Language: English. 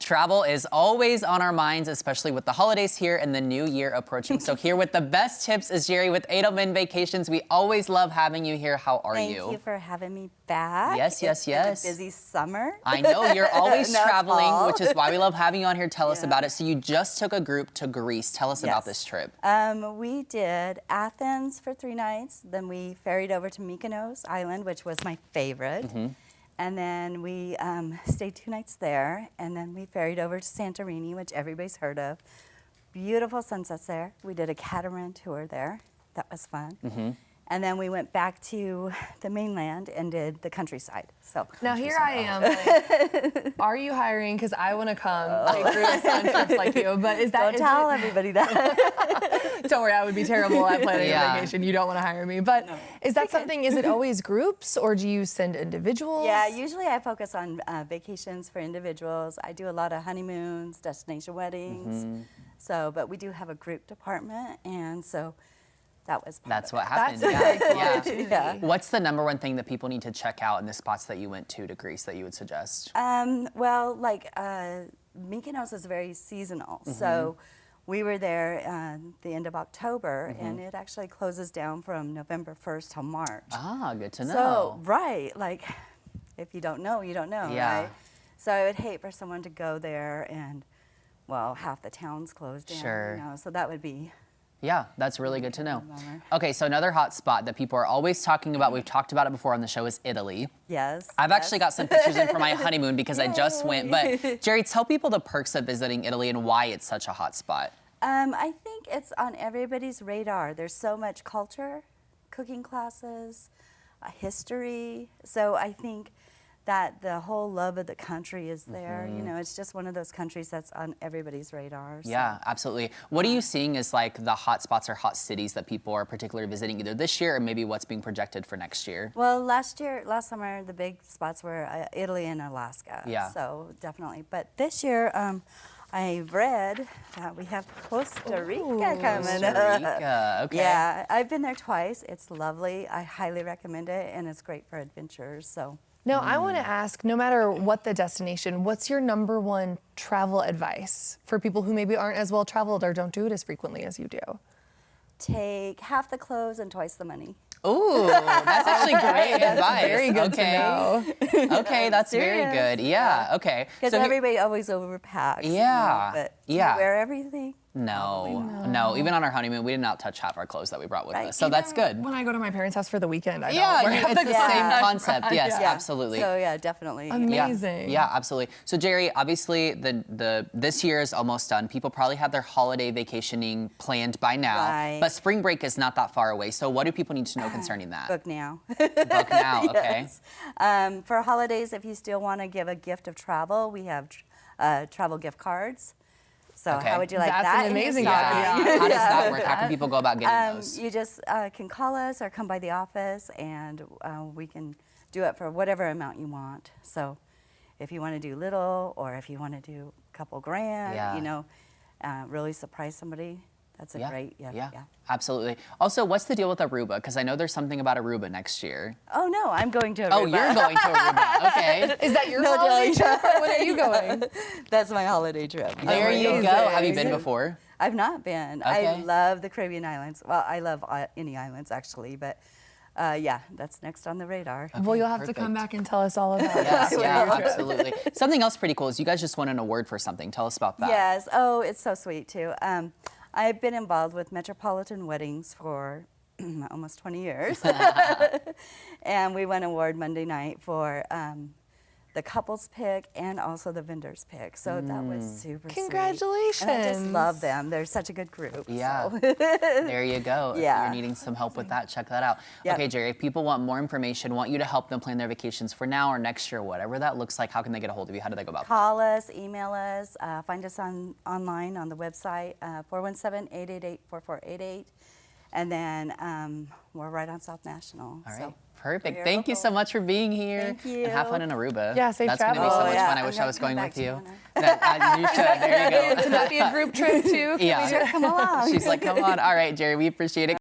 Travel is always on our minds, especially with the holidays here and the new year approaching. So here with the best tips is Jerry with Adelman Vacations. We always love having you here. How are you? Thank you for having me back. Yes, yes, yes. It's been a busy summer. I know, you're always Now it's traveling, fall. which is why we love having you on here. Tell us about it. So you just took a group to Greece. Tell us about this trip. We did Athens for 3 nights. Then we ferried over to Mykonos Island, which was my favorite. And then we stayed 2 nights there, and then we ferried over to Santorini, which everybody's heard of. Beautiful sunsets there. We did a catamaran tour there. That was fun. And then we went back to the mainland and did the countryside. So now here I am. Like, are you hiring? Because I want to come like Greece on trips like you. But is that? Don't tell everybody that. Don't worry, I would be terrible at planning a vacation. You don't want to hire me. But is that something? Is it always groups, or do you send individuals? Yeah, usually I focus on vacations for individuals. I do a lot of honeymoons, destination weddings. So, but we do have a group department, and so. That's what happened. Yeah. What's the #1 thing that people need to check out in the spots that you went to Greece that you would suggest? Well, like Mykonos is very seasonal. So we were there the end of October, and it actually closes down from November 1st till March. Ah, good to know. So, right, like if you don't know, you don't know, right? So I would hate for someone to go there and, well, half the town's closed down. Sure. You know, so that would be. Yeah, that's really good to know. Okay, so another hot spot that people are always talking about, we've talked about it before on the show, is Italy. Yes. I've actually got some pictures in for my honeymoon because I just went. But Jerry, tell people the perks of visiting Italy and why it's such a hot spot. I think it's on everybody's radar. There's so much culture, cooking classes, history. So I think that the whole love of the country is there. You know, it's just one of those countries that's on everybody's radar. So. Yeah, absolutely. What are you seeing as like the hot spots or hot cities that people are particularly visiting either this year or maybe what's being projected for next year? Well, last summer, the big spots were Italy and Alaska. Yeah. So definitely. But this year, I've read that we have Costa Rica coming Costa Rica, okay. Yeah, I've been there twice. It's lovely. I highly recommend it, and it's great for adventures. So. Now, I want to ask, no matter what the destination, what's your #1 travel advice for people who maybe aren't as well traveled or don't do it as frequently as you do? Take half the clothes and twice the money. Ooh, that's actually great advice. Very good to know. Okay, that's very good. Yeah, okay. Because everybody always overpacks. Yeah, you know, but do you wear everything? No. Even on our honeymoon, we did not touch half our clothes that we brought with us. So that's good. When I go to my parents' house for the weekend, I it's the same concept. Yes, absolutely. So yeah, definitely. Amazing. Yeah, absolutely. So Jerry, obviously this year is almost done. People probably have their holiday vacationing planned by now. Right. But spring break is not that far away. So what do people need to know concerning that? Book now. Book now, okay. Yes. For holidays, if you still want to give a gift of travel, we have travel gift cards. So how would you like that? That's an amazing idea. How does that work? How can people go about getting those? You just can call us or come by the office, and we can do it for whatever amount you want. So if you want to do little, or if you want to do a couple grand, you know, really surprise somebody, that's a great, Absolutely. Also, what's the deal with Aruba? Because I know there's something about Aruba next year. Oh, no, I'm going to Aruba. Oh, you're going to Aruba. Okay. Is that your holiday trip, or when are you going? That's my holiday trip. There you go. Have you been before? I've not been. Okay. I love the Caribbean islands. Well, I love any islands, actually, but yeah, that's next on the radar. Okay, well, you'll have to come back and tell us all about it. Yeah, absolutely. Something else pretty cool is you guys just won an award for something. Tell us about that. Yes. Oh, it's so sweet, too. I've been involved with Metropolitan Weddings for almost 20 years. And we won an award Monday night for the couples pick and also the vendors pick. So that was super Congratulations. sweet. And I just love them. They're such a good group. Yeah. So. There you go. If you're needing some help with that, check that out. Yep. Okay, Jerry, if people want more information, want you to help them plan their vacations for now or next year, whatever that looks like, how can they get a hold of you? How do they go about that? Call us, email us, find us online on the website, 417-888-4488. And then we're right on South National. All right. So. Perfect. Thank you so much for being here. Thank you. And have fun in Aruba. Yeah, safe That's travel. going to be so much fun. I I'm wish I was going with you. you You should. There you go. Can that be a group trip, too? Yeah. Come along. She's like, come on. All right, Jerry, we appreciate it.